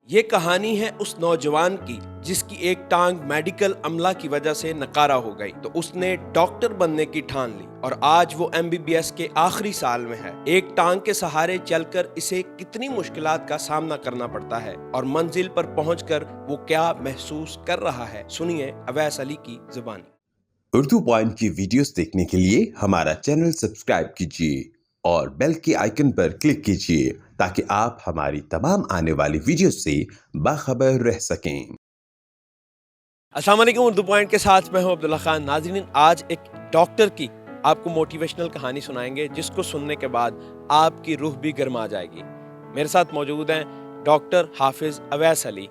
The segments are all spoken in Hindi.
ये कहानी है उस नौजवान की जिसकी एक टांग मेडिकल अमला की वजह से नकारा हो गई, तो उसने डॉक्टर बनने की ठान ली और आज वो एमबीबीएस के आखिरी साल में है। एक टांग के सहारे चलकर इसे कितनी मुश्किलात का सामना करना पड़ता है और मंजिल पर पहुंचकर वो क्या महसूस कर रहा है, सुनिए अवैस अली की जुबानी। उर्दू पॉइंट की वीडियोस देखने के लिए हमारा चैनल सब्सक्राइब कीजिए और बेल के आइकन पर क्लिक कीजिए ताकि आप हमारी तमाम आने वाली वीडियोस से बाखबर रह सकें। अस्सलाम वालेकुम, उर्दू पॉइंट के साथ मैं हूं अब्दुल्ला खान। नाज़रीन, आज एक डॉक्टर की आपको मोटिवेशनल कहानी सुनाएंगे जिसको सुनने के बाद आपकी रूह भी गर्मा जाएगी। मेरे साथ मौजूद हैं डॉक्टर हाफिज अवैस अली,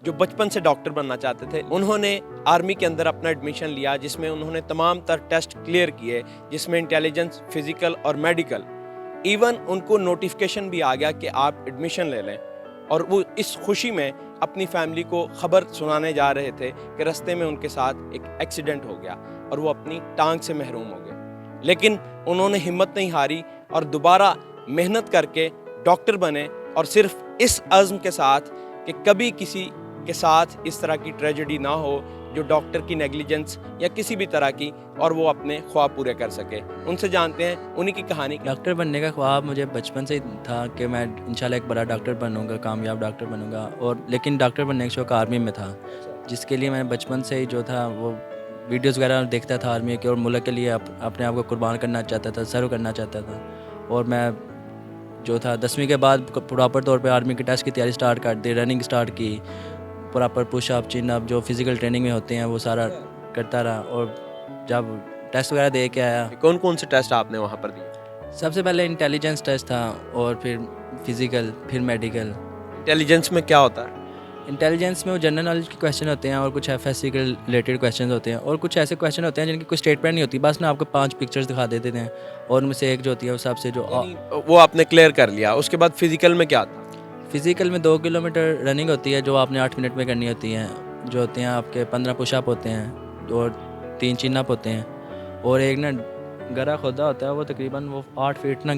जो बचपन से डॉक्टर बनना चाहते थे। उन्होंने आर्मी के अंदर अपना एडमिशन लिया, जिसमें उन्होंने तमाम तर टेस्ट क्लियर किए, जिसमें इंटेलिजेंस, फिजिकल और मेडिकल। इवन उनको नोटिफिकेशन भी आ गया कि आप एडमिशन ले लें, और वो इस खुशी में अपनी फैमिली को खबर सुनाने जा रहे थे कि रास्ते में उनके साथ एक एक्सीडेंट हो गया और वो अपनी टांग से महरूम हो गए। लेकिन उन्होंने हिम्मत नहीं हारी और दोबारा मेहनत करके डॉक्टर बने, और सिर्फ इस अज़्म के साथ कि कभी किसी के साथ इस तरह की ट्रेजेडी ना हो, जो डॉक्टर की नेग्लिजेंस या किसी भी तरह की, और वो अपने ख्वाब पूरे कर सके। उनसे जानते हैं उन्हीं की कहानी। डॉक्टर बनने का ख्वाब मुझे बचपन से ही था कि मैं इंशाल्लाह एक बड़ा डॉक्टर बनूंगा, कामयाब डॉक्टर बनूंगा। और लेकिन डॉक्टर बनने का शौक आर्मी में था, जिसके लिए मैं बचपन से ही जो था वो वीडियोस वगैरह देखता था आर्मी के, और मुल्क के लिए अपने आप को कुर्बान करना चाहता था, सर्व करना चाहता था। और मैं जो था 10वीं के बाद प्रॉपर तौर पे आर्मी के टेस्ट की तैयारी स्टार्ट कर दी, रनिंग स्टार्ट की, प्रॉपर पुशअप, चिन अप जो फिज़िकल ट्रेनिंग में होते हैं वो सारा करता रहा। और जब टेस्ट वगैरह दे के आया, कौन कौन से टेस्ट आपने वहाँ पर दिए? सबसे पहले इंटेलिजेंस टेस्ट था, और फिर फिज़िकल, फिर मेडिकल। इंटेलिजेंस में क्या होता है? इंटेलिजेंस में वो जनरल नॉलेज के क्वेश्चन होते हैं, और कुछ एफएससी के रिलेटेड क्वेश्चन होते हैं, और कुछ ऐसे क्वेश्चन होते हैं जिनकी कोई स्टेटमेंट नहीं होती, बस ना आपको 5 पिक्चर्स दिखा देते हैं, और उनमें से एक जो होती है उस हिसाब से जो वो आपने क्लियर कर लिया। उसके बाद फिजिकल में क्या था? फिज़िकल में 2 किलोमीटर रनिंग होती है जो आपने 8 मिनट में करनी होती है, जो होते हैं आपके 15 पुशअप होते हैं और 3 चिन अप होते हैं, और एक ना गरा खोदा होता है, वो तकरीबन वो 8 फीट ना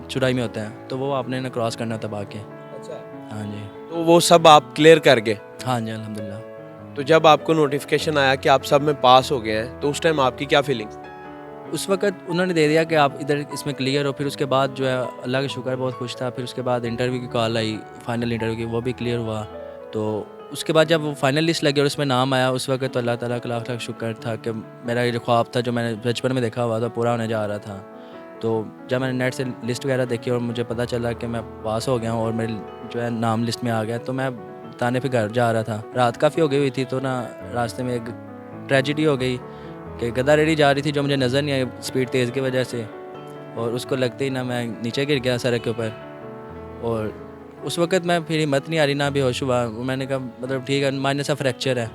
चौड़ाई में होता है, तो वो आपने ना क्रॉस करना होता है भाग के। अच्छा, हाँ जी, तो वो सब आप क्लियर कर गए। हाँ जी, अल्हम्दुलिल्लाह। तो जब आपको नोटिफिकेशन आया कि आप सब में पास हो गए हैं, तो उस टाइम आपकी क्या फीलिंग्स? उस वक़्त उन्होंने दे दिया कि आप इधर इसमें क्लियर हो। फिर उसके बाद जो है अल्लाह का शुक्र, बहुत खुश था। फिर उसके बाद इंटरव्यू की कॉल आई, फाइनल इंटरव्यू की, वो भी क्लियर हुआ। तो उसके बाद जब वो फाइनल लिस्ट लगी और उसमें नाम आया, उस वक़्त तो अल्लाह ताला का लाख लाख शुक्र था कि मेरा ये जो ख्वाब था, जो मैंने बचपन में देखा हुआ था, पूरा होने जा रहा था। तो जब मैंने नेट से लिस्ट वगैरह देखी और मुझे पता चला कि मैं पास हो गया हूँ और मेरी जो है नाम लिस्ट में आ गया, तो मैं बताने फिर घर जा रहा था। रात काफ़ी हो गई हुई थी, तो ना रास्ते में एक ट्रेजिडी हो गई कि गधा रेडी जा रही थी, जो मुझे नज़र नहीं आई स्पीड तेज़ की वजह से, और उसको लगते ही ना मैं नीचे गिर गया सड़क के ऊपर। और उस वक़्त मैं फिर हिम्मत नहीं आ रही, ना बेहोश हुआ। मैंने कहा मतलब ठीक है, माइनर सा फ्रैक्चर है,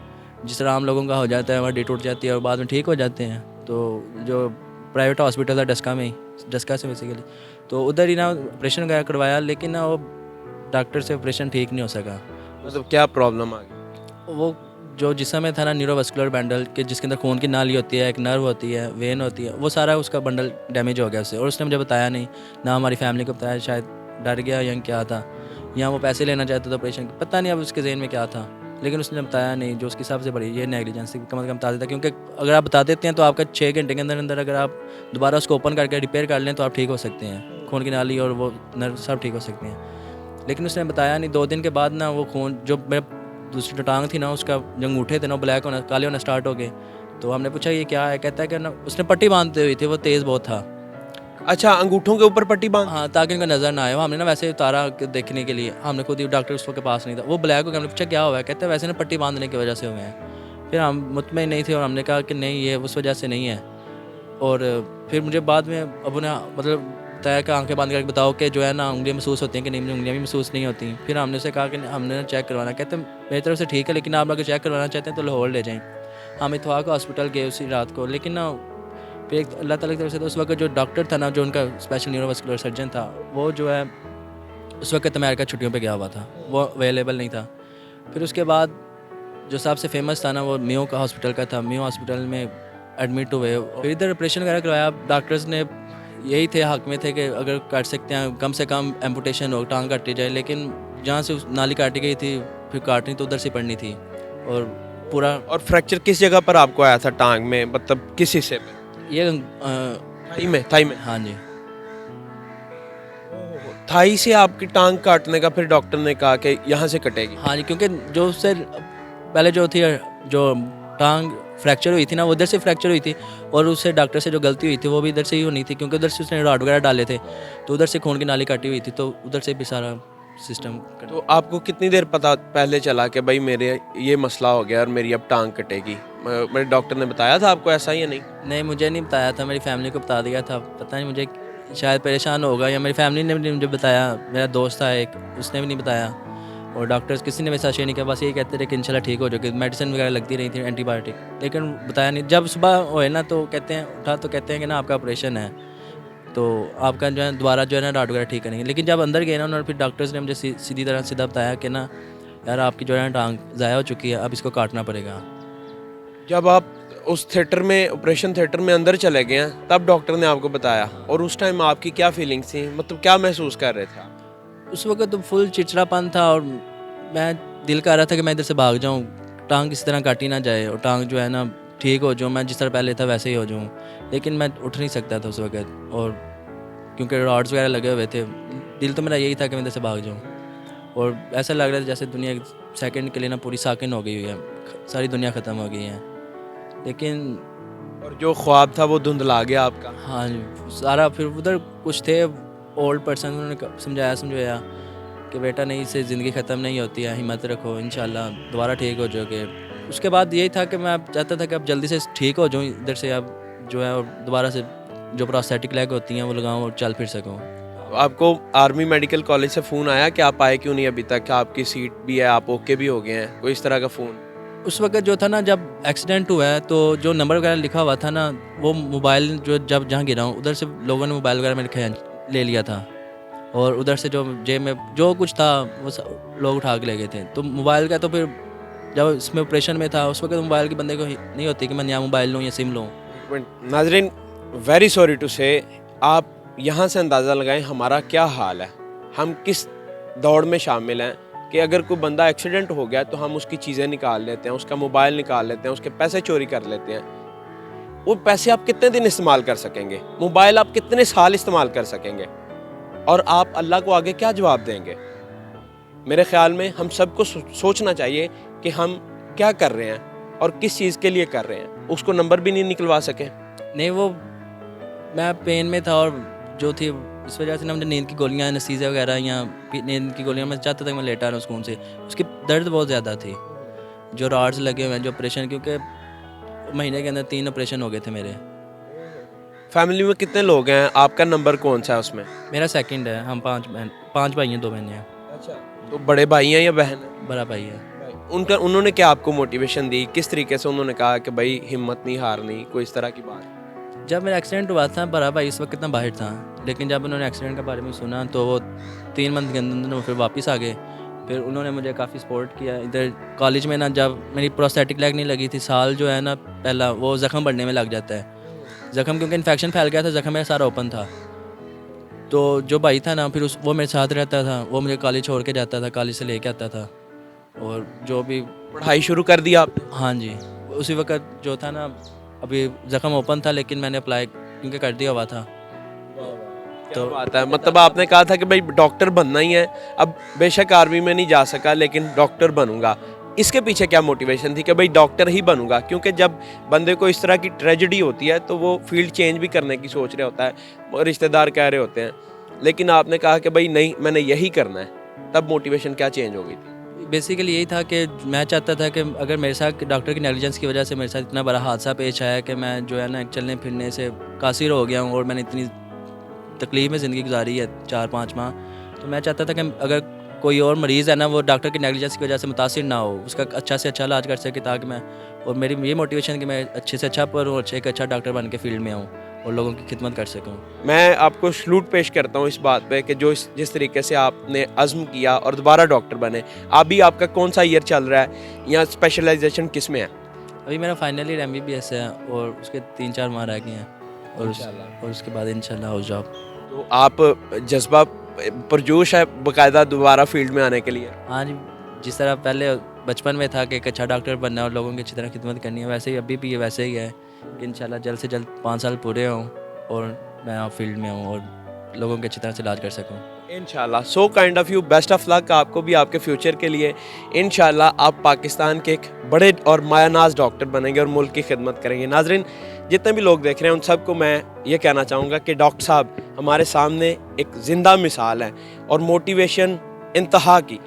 जिस तरह आम लोगों का हो जाता है, हड्डी टूट जाती है और बाद में ठीक हो जाते हैं। तो जो प्राइवेट हॉस्पिटल था डस्का में ही, डस्का से बेसिकली, तो उधर ही ना ऑपरेशन वगैरह करवाया, लेकिन ना वो डॉक्टर से ऑपरेशन ठीक नहीं हो सका। मतलब क्या प्रॉब्लम आ गई? वो जो जिस्म में था ना, न्यूरोवास्कुलर बंडल के, जिसके अंदर खून की नाली होती है, एक नर्व होती है, वेन होती है, वो सारा उसका बंडल डैमेज हो गया उससे। और उसने मुझे बताया नहीं, ना हमारी फैमिली को बताया, शायद डर गया या क्या था, या वो पैसे लेना चाहता था ऑपरेशन के, पता नहीं अब उसके जहन में क्या था। लेकिन उसने बताया नहीं, जो उसकी सबसे बड़ी ये नेग्लिजेंस कम से कम बता देता, क्योंकि अगर आप बता देते हैं तो आपका 6 घंटे के अंदर अंदर अगर आप दोबारा उसको ओपन करके रिपेयर कर लें तो आप ठीक हो सकते हैं, खून की नाली और वो नर्व सब ठीक हो सकते हैं। लेकिन उसने बताया नहीं। 2 दिन के बाद ना वो खून, जो मेरा दूसरी जो टांग थी ना, उसका जो अंगूठे थे ना, ब्लैक होना, काले होना स्टार्ट हो गए। तो हमने पूछा ये क्या है, कहता है कि ना उसने पट्टी बांधते हुई थी, वो तेज़ बहुत था। अच्छा, अंगूठों के ऊपर पट्टी बांध? हाँ, ताकि उनको नज़र ना आए। वो हमने ना वैसे उतारा देखने के लिए, हमने खुद ही, डॉक्टर उस वक्त के पास नहीं था, वो ब्लैक हो गया। हमने पूछा क्या हुआ है, कहते हैं वैसे ना पट्टी बांधने की वजह से हुए हैं। फिर हम मुतमईन नहीं थे और हमने कहा कि नहीं, ये उस वजह से नहीं है। और फिर मुझे बाद में अब ने मतलब बताया कि आंखें बंद करके बताओ कि जो है ना उंगलियां महसूस होती हैं कि नहीं, मुझे उंगलियां भी महसूस नहीं होती। फिर हमने उसे कहा कि हमने ना चेक करवाना, कहते हैं मेरी तरफ से ठीक है, लेकिन आप अगर चेक करवाना चाहते हैं तो लाहौर ले जाएँ। हम इत्तफाक हॉस्पिटल गए उसी रात को, लेकिन ना फिर एक अल्लाह ताला की तरफ से, तो उस वक्त जो डॉक्टर था ना, जो उनका स्पेशल न्यूरोवास्कुलर सर्जन था, वो जो है उस वक्त अमेरिका छुट्टियों पे गया हुआ था, वो अवेलेबल नहीं था। फिर उसके बाद जो सबसे फेमस था ना, वो मेयो का हॉस्पिटल का था, मेयो हॉस्पिटल में एडमिट हुए। फिर इधर ऑपरेशन वगैरह करवाया। डॉक्टर्स ने यही थे, हक में थे कि अगर कर सकते हैं कम से कम एम्पुटेशन हो, टांग काटी जाए। लेकिन जहाँ से नाली काटी गई थी फिर काटनी तो उधर से पड़नी थी और पूरा। और फ्रैक्चर किस जगह पर आपको आया था टांग में, मतलब किस हिस्से पे? ये थाई में। हाँ जी। थाई से आपकी टांग काटने का फिर डॉक्टर ने कहा कि यहाँ से कटेगी। हाँ जी, क्योंकि जो उससे पहले जो थी जो टांग फ्रैक्चर हुई थी ना, वो उधर से फ्रैक्चर हुई थी और उससे डॉक्टर से जो गलती हुई थी वो भी इधर से ही होनी थी, क्योंकि उधर से उसने रॉड वगैरह डाले थे तो उधर से खून की नाली काटी हुई थी, तो उधर से भी सारा सिस्टम। तो आपको कितनी देर पता पहले चला कि भाई मेरे ये मसला हो गया और मेरी अब टांग कटेगी? मेरे डॉक्टर ने बताया था आपको ऐसा ही या नहीं? नहीं, मुझे नहीं बताया था, मेरी फैमिली को बता दिया था। पता नहीं मुझे शायद परेशान होगा या मेरी फैमिली ने भी मुझे बताया, मेरा दोस्त था एक उसने भी नहीं बताया और डॉक्टर्स किसी ने वैसा शेयर नहीं किया। बस यही कहते रहे कि इंशाल्लाह ठीक हो जाएगी, मेडिसिन वगैरह लगती रही थी एंटीबायोटिक, लेकिन बताया नहीं। जब सुबह होए ना तो कहते हैं उठा तो कहते हैं कि ना आपका ऑपरेशन है, तो आपका जो है दोबारा जो है ना रॉड वगैरह ठीक करेंगे। लेकिन जब अंदर गए ना उन्होंने फिर डॉक्टर्स ने मुझे सीधी तरह सीधा बताया कि ना यार आपकी जो है ना टांग ज़ाया हो चुकी है, अब इसको काटना पड़ेगा। जब आप उस थिएटर में, ऑपरेशन थिएटर में अंदर चले गए हैं, तब डॉक्टर ने आपको बताया, और उस टाइम आपकी क्या फीलिंग्स थी, मतलब क्या महसूस कर रहे थे आप? उस वक्त तो फुल चिड़चिड़ापन था और मैं दिल कर रहा था कि मैं इधर से भाग जाऊँ, टांग किसी तरह काटी ना जाए और टांग जो है ना ठीक हो जाऊँ, मैं जिस तरह पहले था वैसे ही हो जाऊँ। लेकिन मैं उठ नहीं सकता था उस वक्त, और क्योंकि रॉड्स वगैरह लगे हुए थे, दिल तो मेरा यही था कि मैं इधर से भाग जाऊँ। और ऐसा लग रहा था जैसे दुनिया एक सेकंड के लिए ना पूरी साकिन हो गई हुई है, सारी दुनिया ख़त्म हो गई है। लेकिन और जो ख्वाब था वो धुंधला गया आपका? हाँ सारा। फिर उधर कुछ थे ओल्ड पर्सन, उन्होंने समझाया कि बेटा नहीं, इससे ज़िंदगी ख़त्म नहीं होती है, हिम्मत रखो, इंशाल्लाह दोबारा ठीक हो जाओगे। उसके बाद यही था कि मैं अब चाहता था कि अब जल्दी से ठीक हो जाऊँ इधर से, अब जो है और दोबारा से जो प्रोस्थेटिक लेग होती हैं वो लगाऊँ और चल फिर सकूँ। आपको आर्मी मेडिकल कॉलेज से फ़ोन आया कि आप आए क्यों नहीं अभी तक, आपकी सीट भी है, आप ओके भी हो गए हैं, कोई इस तरह का फ़ोन? उस वक्त जो था ना, जब एक्सीडेंट हुआ है तो जो नंबर वगैरह लिखा हुआ था ना, वो मोबाइल जो जब जहाँ गिरा हूँ उधर से लोगों ने मोबाइल वगैरह मेरे खींच ले लिया था, और उधर से जो जेब में जो कुछ था वो लोग उठा के ले गए थे। तो मोबाइल का तो फिर जब इसमें ऑपरेशन में था उस वक्त मोबाइल के बंदे को नहीं होती कि मैं नया मोबाइल लूँ या सिम लूँ। नाजरीन, वेरी सॉरी टू से, आप यहाँ से अंदाज़ा लगाएं हमारा क्या हाल है, हम किस दौड़ में शामिल हैं कि अगर कोई बंदा एक्सीडेंट हो गया तो हम उसकी चीज़ें निकाल लेते हैं, उसका मोबाइल निकाल लेते हैं, उसके पैसे चोरी कर लेते हैं। वो पैसे आप कितने दिन इस्तेमाल कर सकेंगे? मोबाइल आप कितने साल इस्तेमाल कर सकेंगे? और आप अल्लाह को आगे क्या जवाब देंगे? मेरे ख्याल में हम सबको सोचना चाहिए कि हम क्या कर रहे हैं और किस चीज़ के लिए कर रहे हैं। उसको नंबर भी नहीं निकलवा सके। नहीं, वो मैं पेन में था और जो थी इस वजह से ना मुझे नींद की गोलियाँ, नसीज़े वगैरह या नींद की गोलियाँ, मैं चाहता था कि मैं लेटा रहूँ सुकून से। उसकी दर्द बहुत ज़्यादा थी, जो रॉड्स लगे हुए हैं, जो ऑपरेशन, क्योंकि महीने के अंदर 3 ऑपरेशन हो गए थे मेरे। फैमिली में कितने लोग हैं? आपका नंबर कौन सा है उसमें? मेरा सेकंड है, हम 5 भाई हैं, 2 बहनें हैं। अच्छा, तो बड़े भाई हैं या बहन है? बड़ा भाई है। उन्होंने क्या आपको मोटिवेशन दी? किस तरीके से उन्होंने कहा कि भाई हिम्मत नहीं हारनी, कोई इस तरह की बात? जब मेरा एक्सीडेंट हुआ था, बड़ा भाई इस वक्त कितना बाहर था, लेकिन जब उन्होंने एक्सीडेंट के बारे में सुना तो वो 3 मंथ के अंदर वो फिर वापस आ गए। फिर उन्होंने मुझे काफ़ी सपोर्ट किया। इधर कॉलेज में ना, जब मेरी प्रोस्थेटिक लेग नहीं लगी थी, साल जो है ना पहला वो ज़ख्म बढ़ने में लग जाता है। ज़ख्म क्योंकि इन्फेक्शन फैल गया था, ज़ख्म मेरा सारा ओपन था। तो जो भाई था ना, फिर वो मेरे साथ रहता था, वो मुझे कॉलेज छोड़ के जाता था, कॉलेज से लेके आता था, और जो भी पढ़ाई शुरू कर दी आपने? हाँ जी, उसी वक्त जो था ना, अभी ज़ख्म ओपन था लेकिन मैंने अप्लाई क्योंकि कर दिया हुआ था। तो बात है, मतलब आपने कहा था कि भाई डॉक्टर बनना ही है, अब बेशक आर्मी में नहीं जा सका लेकिन डॉक्टर बनूंगा। इसके पीछे क्या मोटिवेशन थी कि भाई डॉक्टर ही बनूंगा? क्योंकि जब बंदे को इस तरह की ट्रेजेडी होती है तो वो फील्ड चेंज भी करने की सोच रहा होता है, रिश्तेदार कह रहे होते हैं, लेकिन आपने कहा कि भाई नहीं, मैंने यही करना है। तब मोटिवेशन क्या चेंज हो गई थी? बेसिकली यही था कि मैं चाहता था कि अगर मेरे साथ डॉक्टर की नेग्लिजेंस की वजह से मेरे साथ इतना बड़ा हादसा पेश आया कि मैं जो है ना चलने फिरने से कासिर हो गया हूँ और मैंने इतनी तकलीफ में ज़िंदगी गुजारी है 4-5 माह, तो मैं चाहता था कि अगर कोई और मरीज़ है ना, वो डॉक्टर की नेग्लिजेंस की वजह से मुतासिर ना हो, उसका अच्छा से अच्छा इलाज कर सके, ताकि मैं, और मेरी ये मोटिवेशन कि मैं अच्छे से अच्छा पढ़ूँ और एक अच्छा डॉक्टर बन के फील्ड में आऊँ और लोगों की खिदमत कर सकूँ। मैं आपको सलूट पेश करता हूँ इस बात पे कि जिस तरीके से आपने अज़्म किया और दोबारा डॉक्टर बने। अभी आपका कौन सा ईयर चल रहा है या स्पेशलाइजेशन किस में है? अभी मेरा फाइनल ईयर MBBS है और उसके 3-4 माह रह गए हैं, और उसके बाद इंशाल्लाह हो जॉब। तो आप जज्बा पुरजोश है बाकायदा दोबारा फील्ड में आने के लिए? हाँ जी, जिस तरह पहले बचपन में था कि एक अच्छा डॉक्टर बनना है और लोगों की अच्छी तरह खिदमत करनी है, वैसे ही अभी भी ये वैसे ही है कि इंशाल्लाह जल्द से जल्द 5 साल पूरे हों और मैं फील्ड में हूँ और लोगों की अच्छी तरह से इलाज कर सकूँ। इंशाल्लाह, so kind of you, best of luck आपको भी आपके फ्यूचर के लिए। इंशाल्लाह आप पाकिस्तान के एक बड़े और मायानाज डॉक्टर बनेंगे और मुल्क की खिदमत करेंगे। नाजरीन, जितने भी लोग देख रहे हैं उन सबको मैं ये कहना चाहूँगा कि डॉक्टर साहब हमारे सामने एक ज़िंदा मिसाल है और मोटिवेशन इंतहा की,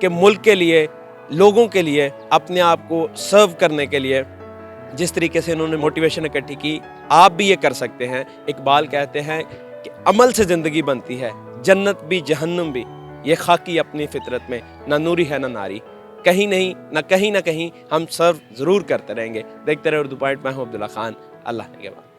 कि मुल्क के लिए, लोगों के लिए, अपने आप को सर्व करने के लिए जिस तरीके से इन्होंने मोटिवेशन इकट्ठी की, आप भी ये कर सकते हैं। इकबाल कहते हैं कि अमल से ज़िंदगी बनती है, जन्नत भी जहन्नुम भी, ये खाकी अपनी फितरत में, ना नूरी है ना नारी, कहीं नहीं ना कहीं हम सर्व ज़रूर करते रहेंगे। देखते रहे उर्दू पॉइंट, मैं हूँ अब्दुल्ला खान। अल्लाह के बाद।